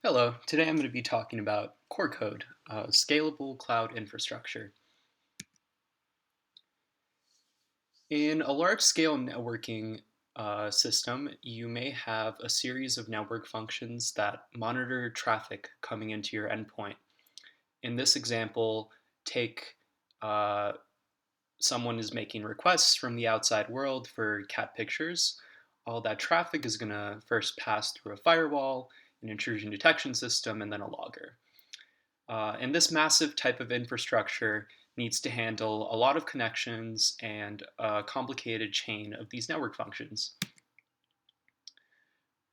Hello, today I'm going to be talking about CoreCode, scalable cloud infrastructure. In a large-scale networking system, you may have a series of network functions that monitor traffic coming into your endpoint. In this example, take uh, someone is making requests from the outside world for cat pictures. All that traffic is going to first pass through a firewall, an intrusion detection system, and then a logger. And this massive type of infrastructure needs to handle a lot of connections and a complicated chain of these network functions.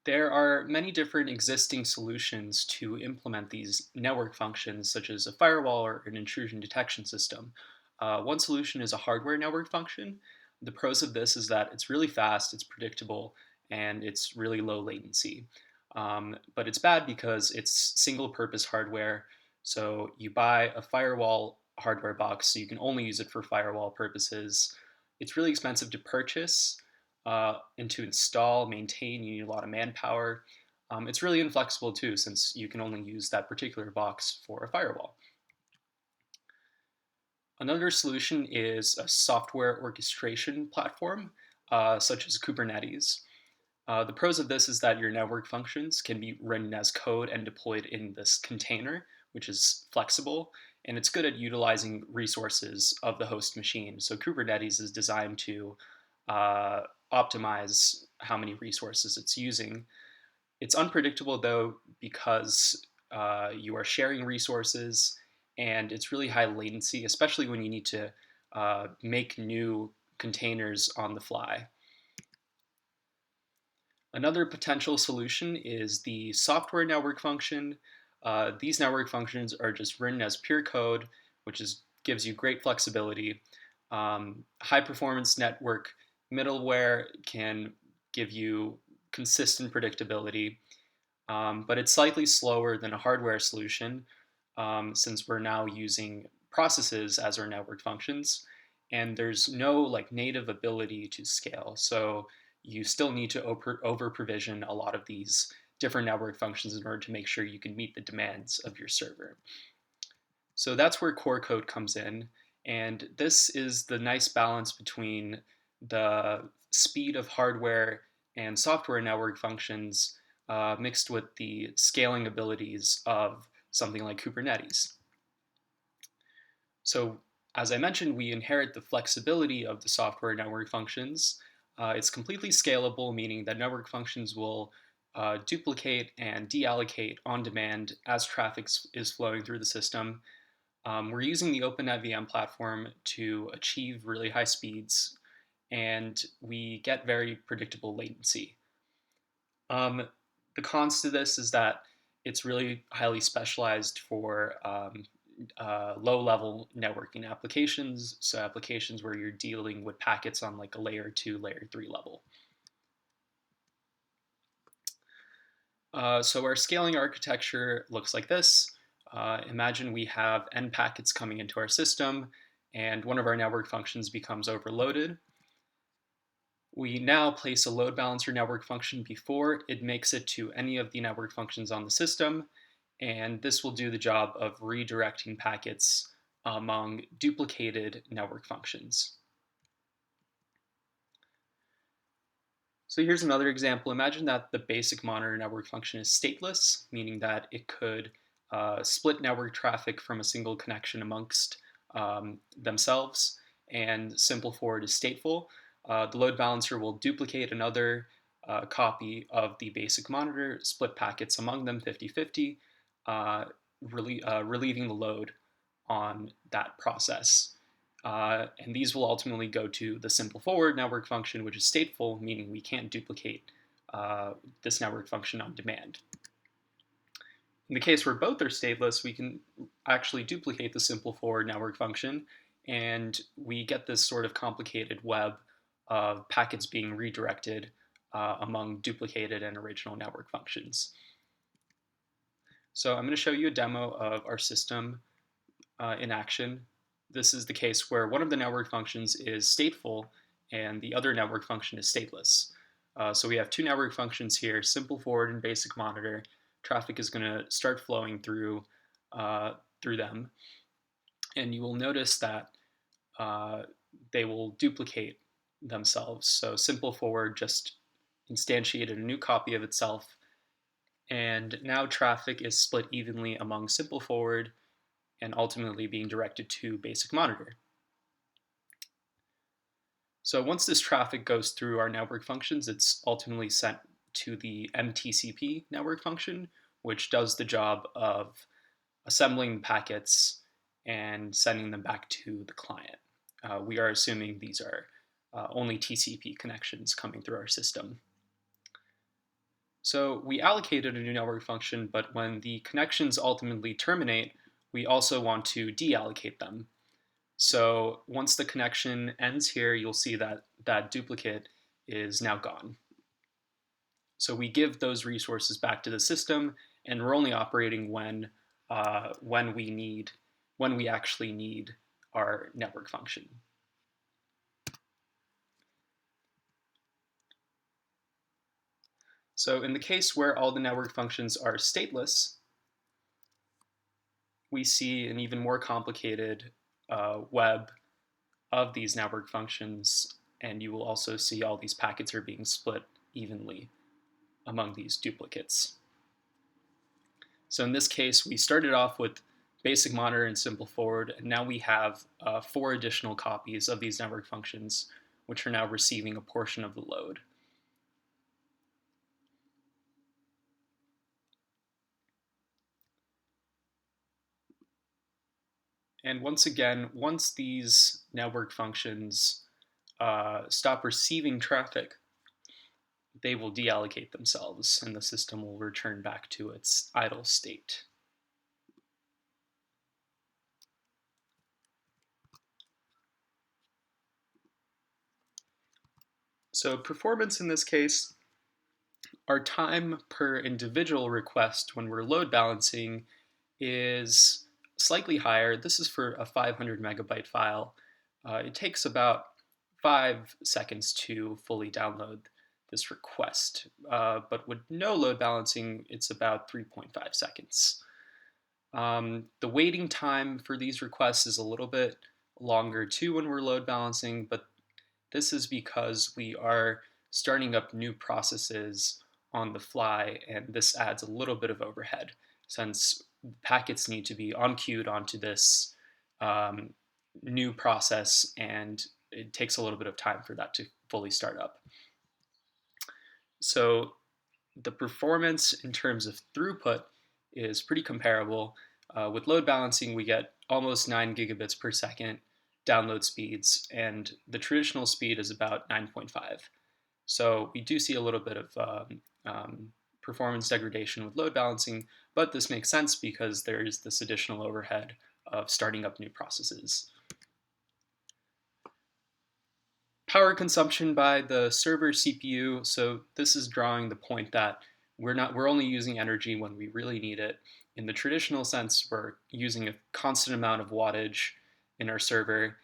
There are many different existing solutions to implement these network functions, such as a firewall or an intrusion detection system. One solution is a hardware network function. The pros of this is that it's really fast, it's predictable, and it's really low latency. But it's bad because it's single purpose hardware. So you buy a firewall hardware box, so you can only use it for firewall purposes. It's really expensive to purchase and to install, maintain. You need a lot of manpower. It's really inflexible too, since you can only use that particular box for a firewall. Another solution is a software orchestration platform, such as Kubernetes. The pros of this is that your network functions can be written as code and deployed in this container, which is flexible, and it's good at utilizing resources of the host machine. So Kubernetes is designed to uh, optimize how many resources it's using. It's unpredictable though because you are sharing resources and it's really high latency, especially when you need to make new containers on the fly. Another potential solution is the software network function. These network functions are just written as pure code, gives you great flexibility. High performance network middleware can give you consistent predictability, but it's slightly slower than a hardware solution since we're now using processes as our network functions, and there's no like native ability to scale. So you still need to over provision a lot of these different network functions in order to make sure you can meet the demands of your server. So that's where core code comes in. And this is the nice balance between the speed of hardware and software network functions mixed with the scaling abilities of something like Kubernetes. So as I mentioned, we inherit the flexibility of the software network functions. It's completely scalable, meaning that network functions will duplicate and deallocate on demand as traffic is flowing through the system. We're using the OpenNet VM platform to achieve really high speeds, and we get very predictable latency. Um, the cons to this is that it's really highly specialized for low-level networking applications, so applications where you're dealing with packets on like a layer 2, layer 3 level. So our scaling architecture looks like this. Imagine we have n packets coming into our system, and one of our network functions becomes overloaded. We now place a load balancer network function before it makes it to any of the network functions on the system, and this will do the job of redirecting packets among duplicated network functions. So here's another example. Imagine that the basic monitor network function is stateless, meaning that it could split network traffic from a single connection amongst themselves, and simple forward is stateful. The load balancer will duplicate another copy of the basic monitor, split packets among them 50-50, relieving the load on that process. And these will ultimately go to the simple forward network function, which is stateful, meaning we can't duplicate this network function on demand. In the case where both are stateless, we can actually duplicate the simple forward network function, and we get this sort of complicated web of packets being redirected among duplicated and original network functions. So I'm going to show you a demo of our system in action. This is the case where one of the network functions is stateful and the other network function is stateless. So we have two network functions here, simple forward and basic monitor. traffic is going to start flowing through them, and you will notice that they will duplicate themselves. So simple forward just instantiated a new copy of itself, and now traffic is split evenly among simple forward and ultimately being directed to basic monitor. So once this traffic goes through our network functions, it's ultimately sent to the MTCP network function, which does the job of assembling the packets and sending them back to the client. We are assuming these are only TCP connections coming through our system. So we allocated a new network function, but when the connections ultimately terminate, we also want to deallocate them. So once the connection ends here, you'll see that that duplicate is now gone. So we give those resources back to the system, and we're only operating when we actually need our network function. So in the case where all the network functions are stateless, we see an even more complicated web of these network functions, and you will also see all these packets are being split evenly among these duplicates. So in this case, we started off with basic monitor and simple forward, and now we have 4 additional copies of these network functions, which are now receiving a portion of the load. And once again, once these network functions stop receiving traffic, they will deallocate themselves and the system will return back to its idle state. So performance in this case, our time per individual request when we're load balancing is slightly higher. This is for a 500 megabyte file. It takes about 5 seconds to fully download this request, but with no load balancing, it's about 3.5 seconds. The waiting time for these requests is a little bit longer too when we're load balancing, but this is because we are starting up new processes on the fly, and this adds a little bit of overhead since packets need to be on-queued onto this new process, and it takes a little bit of time for that to fully start up. So the performance in terms of throughput is pretty comparable. With load balancing, we get almost 9 gigabits per second download speeds, and the traditional speed is about 9.5. So we do see a little bit of performance degradation with load balancing, but this makes sense because there is this additional overhead of starting up new processes. Power consumption by the server CPU. So this is drawing the point that we're only using energy when we really need it. In the traditional sense, we're using a constant amount of wattage in our server.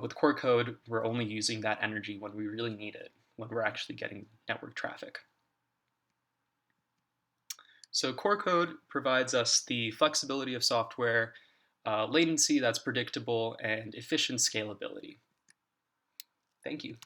With CoreCode, we're only using that energy when we really need it, when we're actually getting network traffic. So CoreCode provides us the flexibility of software, latency that's predictable, and efficient scalability. Thank you.